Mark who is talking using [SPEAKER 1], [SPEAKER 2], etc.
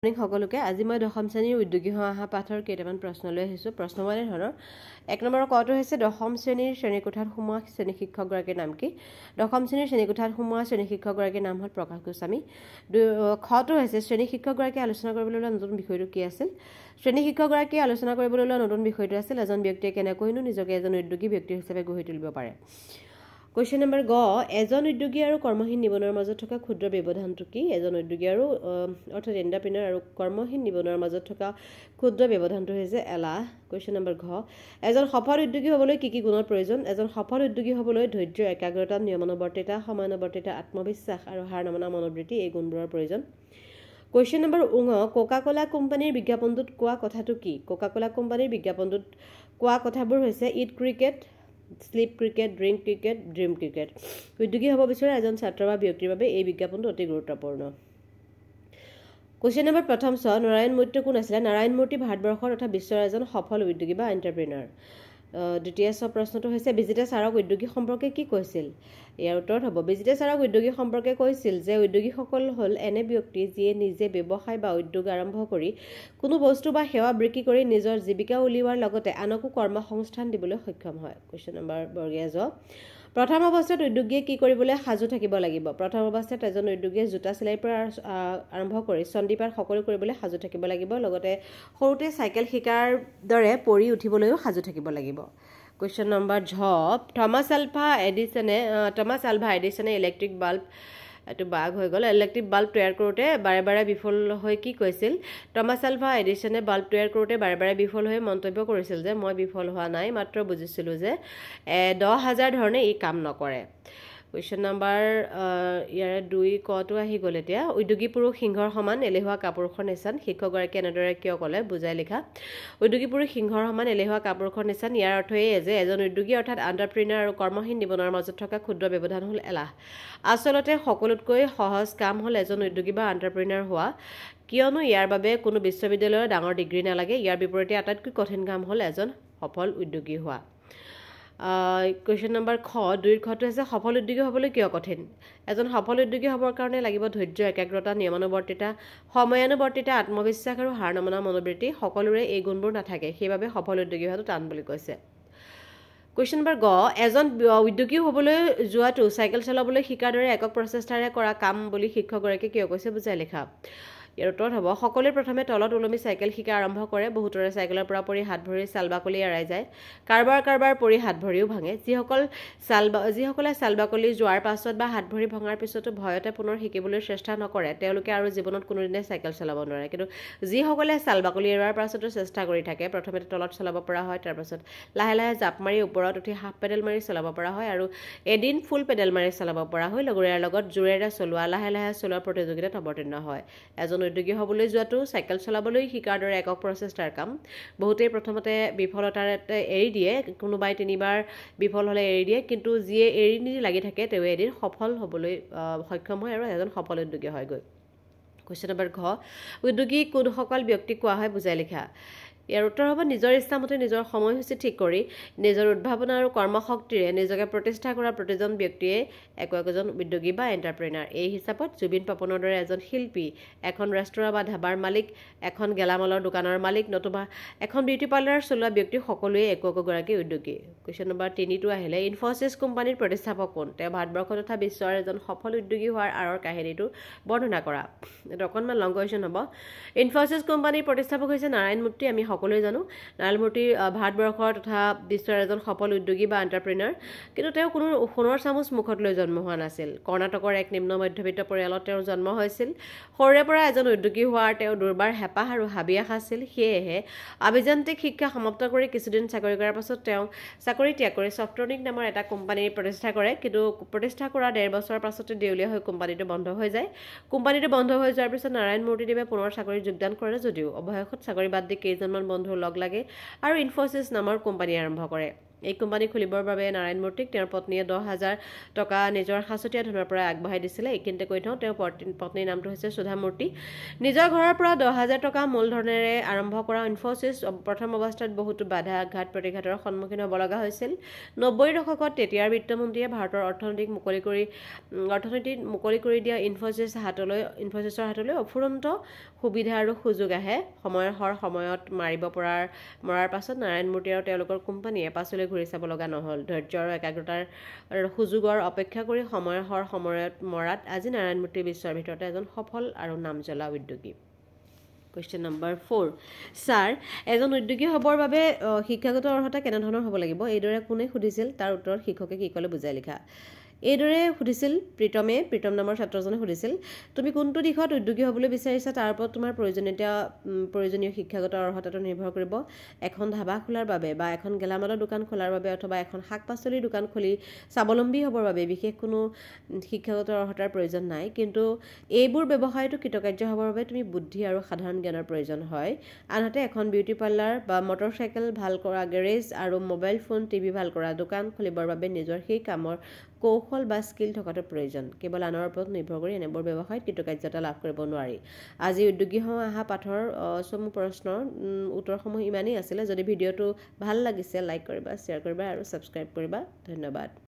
[SPEAKER 1] সকলোকে আজি মই দশম শ্ৰেণীৰ উদ্যোগী হৈ অহা পাঠৰ কেইটামান প্ৰশ্ন লৈ আহিছোঁ। প্ৰশ্নমান ধৰণৰ ১ নম্বৰ কটো হৈছে দশম শ্ৰেণীৰ শ্ৰেণীকোঠাত সোমোৱা শ্ৰেণী শিক্ষকগৰাকীৰ নাম কি? দশম শ্ৰেণীৰ শ্ৰেণীকোঠাত সোমোৱা শ্ৰেণী শিক্ষকগৰাকীৰ নাম হ'ল প্ৰকাশ গোস্বামী। খটো হৈছে শ্ৰেণী শিক্ষকগৰাকীয়ে আলোচনা কৰিবলৈ লোৱা নতুন বিষয়টো কি আছিল? শ্ৰেণী শিক্ষকগৰাকীয়ে আলোচনা কৰিবলৈ লোৱা নতুন বিষয়টো আছিল এজন ব্যক্তিয়ে কেনেকৈনো নিজকে এজন উদ্যোগী ব্যক্তি হিচাপে গঢ়ি তুলিব পাৰে। কুৱেশ্যন নম্বৰ গ, এজন উদ্যোগী আৰু কৰ্মহীন নিবনুৱাৰ মাজত থকা ক্ষুদ্ৰ ব্যৱধানটো কি? এজন উদ্যোগী আৰু অৰ্থাৎ এণ্টাৰপ্ৰিনাৰ আৰু কৰ্মহীন নিবনুৱাৰ মাজত থকা ক্ষুদ্ৰ ব্যৱধানটো হৈছে এলাহ। কুৱেশ্যন নম্বৰ ঘ, এজন সফল উদ্যোগী হ'বলৈ কি কি গুণৰ প্ৰয়োজন? এজন সফল উদ্যোগী হ'বলৈ ধৈৰ্য, একাগ্ৰতা, নিয়মানুৱৰ্তিতা, সময়ানুৱৰ্তিতা, আত্মবিশ্বাস আৰু হাৰ নমনা মনোবৃত্তি এই গুণবোৰৰ প্ৰয়োজন। কুৱেশ্যন নম্বৰ ঙ, কোকা কোলা কোম্পানীৰ বিজ্ঞাপনটোত কোৱা কথাটো কি? কোকা কোলা কোম্পানীৰ বিজ্ঞাপনটোত কোৱা কথাবোৰ হৈছে eat cricket, sleep cricket, drink cricket, dream cricket. উদ্যোগী হ'ব বিচৰা এজন ছাত্ৰ বা ব্যক্তিৰ বাবে এই বিজ্ঞাপনটো অতি গুৰুত্বপূৰ্ণ। কুৱেশ্যন নম্বৰ প্ৰথম চ, নাৰায়ণ মূৰ্তি কোন আছিলে? নাৰায়ণ মূৰ্তি ভাৰতবৰ্ষৰ তথা বিশ্বৰ এজন সফল উদ্যোগী বা এণ্টাৰপ্ৰিনাৰ। দ্বিতীয় চ প্ৰশ্নটো হৈছে বিজিতে ছাৰক উদ্যোগী সম্পৰ্কে কি কৈছিল? ইয়াৰ উত্তৰত হ'ব বিজিতে ছাৰক উদ্যোগী সম্পৰ্কে কৈছিল যে উদ্যোগীসকল হ'ল এনে ব্যক্তি যিয়ে নিজে ব্যৱসায় বা উদ্যোগ আৰম্ভ কৰি কোনো বস্তু বা সেৱা বিক্ৰী কৰি নিজৰ জীৱিকা উলিওৱাৰ লগতে আনকো কৰ্মসংস্থান দিবলৈ সক্ষম হয়। কুৱেশ্যন নম্বৰ বৰ্গীয়া জ, প্ৰথম অৱস্থাত উদ্যোগীয়ে কি কৰিবলৈ সাজু থাকিব লাগিব? প্ৰথম অৱস্থাত এজন উদ্যোগীয়ে জোতা চিলাইৰ পৰা আৰম্ভ কৰি চণ্ডীপাঠ সকলো কৰিবলৈ সাজু থাকিব লাগিব, লগতে সৰুতে চাইকেল শিকাৰ দৰে পৰি উঠিবলৈও সাজু থাকিব লাগিব। কুৱেশ্যন নম্বৰ ঝ, থমাছ আলভা এডিছনে ইলেক্ট্ৰিক বাল্ব, এইটো বাঘ হৈ গ'ল, ইলেক্ট্ৰিক বাল্ব তৈয়াৰ কৰোঁতে বাৰে বাৰে বিফল হৈ কি কৈছিল? থমাছ আলভা এডিছনে বাল্ব তৈয়াৰ কৰোঁতে বাৰে বাৰে বিফল হৈ মন্তব্য কৰিছিল যে মই বিফল হোৱা নাই, মাত্ৰ বুজিছিলোঁ যে 10,000 ধৰণে ই কাম নকৰে। কুৱেশ্যন নম্বৰ ইয়াৰে 2 কটো আহি গ'ল এতিয়া। উদ্যোগী পুৰুষ সিংহৰ সমান, এলেহুৱা কাপুৰুষৰ নিচান। শিক্ষকগৰাকীয়ে এনেদৰে কিয় ক'লে? বুজাই লিখা। উদ্যোগী পুৰুষ সিংহৰ সমান, এলেহুৱা কাপুৰুষৰ নিচান। ইয়াৰ অৰ্থ এয়ে যে এজন উদ্যোগী অৰ্থাৎ এণ্টাৰপ্ৰিনাৰ আৰু কৰ্মহীন নিবনুৱাৰ মাজত থকা ক্ষুদ্ৰ ব্যৱধান হ'ল এলাহ। আচলতে সকলোতকৈ সহজ কাম হ'ল এজন উদ্যোগী বা এণ্টাৰপ্ৰিনাৰ হোৱা, কিয়নো ইয়াৰ বাবে কোনো বিশ্ববিদ্যালয়ৰ ডাঙৰ ডিগ্ৰী নালাগে। ইয়াৰ বিপৰীতে আটাইতকৈ কঠিন কাম হ'ল এজন সফল উদ্যোগী হোৱা। কুৱেশ্যন নম্বৰ খ, 2 খটো হৈছে সফল উদ্যোগী হ'বলৈ কিয় কঠিন? এজন সফল উদ্যোগী হ'বৰ কাৰণে লাগিব ধৈৰ্য, একাগ্ৰতা, নিয়মানুৱৰ্তিতা, সময়ানুৱৰ্তিতা, আত্মবিশ্বাস আৰু হাৰ নমনা মনোবৃত্তি। সকলোৰে এই গুণবোৰ নাথাকে, সেইবাবে সফল উদ্যোগী হোৱাটো টান বুলি কৈছে। কুৱেশ্যন নম্বৰ গ, এজন উদ্যোগী হ'বলৈ যোৱাটো চাইকেল চলাবলৈ শিকাৰ দৰে একক প্ৰচেষ্টাৰে কৰা কাম বুলি শিক্ষকগৰাকীয়ে কিয় কৈছে? বুজাই লিখা। ইয়াৰ উত্তৰত হ'ব সকলোৱে প্ৰথমে তলত ওলমি চাইকেল শিকা আৰম্ভ কৰে। বহুতৰে চাইকেলৰ পৰা পৰি হাত ভৰি চাল বাকলি এৰাই যায়। কাৰোবাৰ পৰি হাত ভৰিও ভাঙে। যিসকলে চাল বাকলি যোৱাৰ পাছত বা হাত ভৰি ভঙাৰ পিছতো ভয়তে পুনৰ শিকিবলৈ চেষ্টা নকৰে তেওঁলোকে আৰু জীৱনত কোনোদিনে চাইকেল চলাব নোৱাৰে। কিন্তু যিসকলে চাল বাকলি এৰোৱাৰ পাছতো চেষ্টা কৰি থাকে, প্ৰথমে তলত চলাব পৰা হয়, তাৰপাছত লাহে লাহে জাপ মাৰি ওপৰত উঠি হাফ পেডেল মাৰি চলাব পৰা হয় আৰু এদিন ফুল পেডেল মাৰি চলাব পৰা হয়। লগৰীয়াৰ লগত জোৰেৰে চলোৱা, লাহে লাহে চলোৱা প্ৰতিযোগিতাত অৱতীৰ্ণ হয়। এজন উদ্যোগী হ'বলৈ যোৱাটো চাইকেল চলাবলৈ শিকাৰ দৰে একক প্ৰচেষ্টাৰ কাম। বহুতেই প্ৰথমতে বিফলতাৰে এৰি দিয়ে, কোনোবাই 3বাৰ বিফল হ'লে এৰি দিয়ে, কিন্তু যিয়ে এৰি নিদি লাগি থাকে তেওঁ এদিন সফল হ'বলৈ সক্ষম হয় আৰু এজন সফল উদ্যোগী হয়গৈ। কুৱেশ্যন নম্বৰ ঘ, উদ্যোগী কোনসকল ব্যক্তিক কোৱা হয়? বুজাই লিখা। ইয়াৰ উত্তৰ হ'ব নিজৰ ইচ্ছামতে নিজৰ সময়সূচী ঠিক কৰি নিজৰ উদ্ভাৱনা আৰু কৰ্মশক্তিৰে নিজকে প্ৰতিষ্ঠা কৰা প্ৰতিজন ব্যক্তিয়ে একোজন উদ্যোগী বা এণ্টাৰপ্ৰিনাৰ। এই হিচাপত জুবিন পাপনৰ দৰে এজন শিল্পী, এখন ৰেষ্টুৰাঁ বা ধাবাৰ মালিক, এখন গেলামালৰ দোকানৰ মালিক, নতুবা এখন বিউটি পাৰ্লাৰ চলোৱা ব্যক্তি সকলোৱে একোগৰাকী উদ্যোগী। কুৱেশ্যন নম্বৰ 3টো আহিলে ইনফ'চিছ কোম্পানীৰ প্ৰতিষ্ঠাপক কোন? তেওঁ ভাৰতবৰ্ষ তথা বিশ্বৰ এজন সফল উদ্যোগী হোৱাৰ আঁৰৰ কাহিনীটো বৰ্ণনা কৰা। এইটো অকণমান লং কুৱেশ্যন হ'ব। ইনফ'চিছ কোম্পানীৰ প্ৰতিষ্ঠাপক হৈছে নাৰায়ণ মূৰ্তি। আমি সকলোৱে জানো নাৰায়ণ মূৰ্তি ভাৰতবৰ্ষৰ তথা বিশ্বৰ এজন সফল উদ্যোগী বা এণ্টাৰপ্ৰিনাৰ, কিন্তু তেওঁ কোনো সোণৰ চামুচ মুখত লৈ জন্ম হোৱা নাছিল। কৰ্ণাটকৰ এক নিম্ন মধ্যবিত্ত পৰিয়ালত তেওঁৰ জন্ম হৈছিল। সৰুৰে পৰা এজন উদ্যোগী হোৱাৰ তেওঁ দুৰ্বাৰ হেঁপাহ আৰু হাবিয়াস আছিল। সেয়েহে আভিযান্ত্ৰিক শিক্ষা সমাপ্ত কৰি কিছুদিন চাকৰি কৰাৰ পাছত তেওঁ চাকৰি ত্যাগ কৰি ছফ্ট্ৰনিক নামৰ এটা কোম্পানী প্ৰতিষ্ঠা কৰে, কিন্তু প্ৰতিষ্ঠা কৰা 1.5 বছৰৰ পাছতে দেউলীয়া হৈ কোম্পানীটো বন্ধ হৈ যায়। কোম্পানীটো বন্ধ হৈ যোৱাৰ পিছত নাৰায়ণ মূৰ্তিদেৱে পুনৰ চাকৰিত যোগদান কৰে যদিও অৱশেষত চাকৰি বাদ দি কেইজনমান বন্ধু লগ লাগে আৰু ইনফ'চিছ নামৰ কোম্পানী আৰম্ভ কৰে। এই কোম্পানী খুলিবৰ বাবে নাৰায়ণ মূৰ্তিক তেওঁৰ পত্নীয়ে 10,000 টকা নিজৰ সাঁচতীয়া ধনৰ পৰা আগবঢ়াই দিছিলে। এইখিনিতে কৈ থওঁ তেওঁৰ পত্নীৰ নামটো হৈছে সুধা মূৰ্তি। নিজৰ ঘৰৰ পৰা 10,000 টকা মূলধনেৰে আৰম্ভ কৰা ইনফ'চিছ প্ৰথম অৱস্থাত বহুতো বাধা আঘাত প্ৰতিঘাতৰ সন্মুখীন হ'ব লগা হৈছিল। 90ৰ দশকত তেতিয়াৰ বিত্তমন্ত্ৰীয়ে ভাৰতৰ অৰ্থনীতি মুকলি কৰি দিয়া ইনফ'চিছৰ হাতলৈ অফুৰন্ত সুবিধা আৰু সুযোগ আহে সময়ত মৰাৰ পাছত নাৰায়ণ মূৰ্তি আৰু তেওঁলোকৰ কোম্পানীয়ে পাছলৈ ঘূৰি চাব লগা নহ'ল। ধৈৰ্য আৰু একাগ্ৰতাৰ সুযোগৰ অপেক্ষা কৰি সময়ত মৰাত আজি নাৰায়ণ মূৰ্তি বিশ্বৰ ভিতৰতে এজন সফল আৰু নামজ্বলা উদ্যোগী। কুৱেশ্যন নম্বৰ 4 ছাৰ, এজন উদ্যোগী হ'বৰ বাবে শিক্ষাগত অৰ্হতা কেনেধৰণৰ হ'ব লাগিব? এইদৰে কোনে সুধিছিল? তাৰ উত্তৰত শিক্ষকে কি ক'লে বুজাই লিখা। এইদৰে সুধিছিল প্ৰীতম নামৰ ছাত্ৰজনে সুধিছিল, তুমি কোনটো দিশত উদ্যোগী হ'বলৈ বিচাৰিছা তাৰ ওপৰত তোমাৰ প্ৰয়োজনীয় শিক্ষাগত অৰ্হতাটো নিৰ্ভৰ কৰিব। এখন ধাবা খোলাৰ বাবে বা এখন গেলামালৰ দোকান খোলাৰ বাবে অথবা এখন শাক পাচলিৰ দোকান খুলি স্বাৱলম্বী হ'বৰ বাবে বিশেষ কোনো শিক্ষাগত অৰ্হতাৰ প্ৰয়োজন নাই, কিন্তু এইবোৰ ব্যৱসায়টো কৃতকাৰ্য হ'বৰ বাবে তুমি বুদ্ধি আৰু সাধাৰণ জ্ঞানৰ প্ৰয়োজন হয়। আনহাতে এখন বিউটি পাৰ্লাৰ বা মটৰচাইকেল ভাল কৰা, গেৰেজ আৰু মোবাইল ফোন টিভি ভাল কৰা দোকান খুলিবৰ বাবে নিজৰ সেই কামৰ কৌশল বা স্কিল থকাটো প্ৰয়োজন। কেৱল আনৰ ওপৰত নিৰ্ভৰ কৰি এনেবোৰ ব্যৱসায়ত কৃতকাৰ্যতা লাভ কৰিব নোৱাৰি। আজি উদ্যোগী হৈ অহা পাঠৰ চমু প্ৰশ্নৰ উত্তৰসমূহ ইমানেই আছিলে। যদি ভিডিঅ'টো ভাল লাগিছে লাইক কৰিবা, শ্বেয়াৰ কৰিবা আৰু ছাবস্ক্ৰাইব কৰিবা। ধন্যবাদ।